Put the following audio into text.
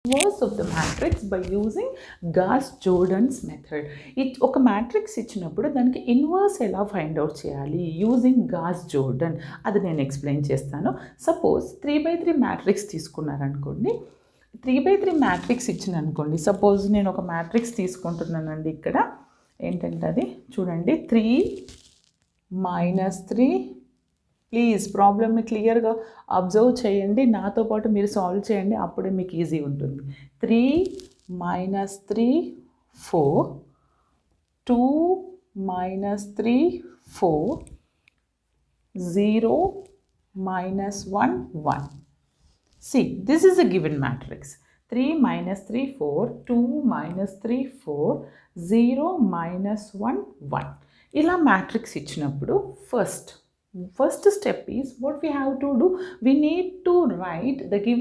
Inverse of the matrix by using Gauss Jordan's method. ఒక matrix ఇచ్చినప్పుడు దానికి inverse ఎలా ఫైండ్ అవుట్ చేయాలి యూజింగ్ గాస్ జోర్డన్, అది నేను ఎక్స్ప్లెయిన్ చేస్తాను. సపోజ్ 3/3 మ్యాట్రిక్స్ తీసుకున్నారనుకోండి, 3/3 మ్యాట్రిక్స్ ఇచ్చిన అనుకోండి, సపోజ్ నేను ఒక మ్యాట్రిక్స్ తీసుకుంటున్నానండి. ఇక్కడ ఏంటంటే అది చూడండి, 3 - 3. ప్లీజ్ ప్రాబ్లమ్ని క్లియర్గా అబ్జర్వ్ చేయండి, నాతో పాటు మీరు సాల్వ్ చేయండి, అప్పుడే మీకు ఈజీ ఉంటుంది. 3 - 3 4, 2 - 3 4, 0 - 1 1. See, this is a given matrix. 3 - 3 4, 2 - 3 4, 0 - 1 1. ఇలా మ్యాట్రిక్స్ ఇచ్చినప్పుడు first step is what we have to do. We need to write the given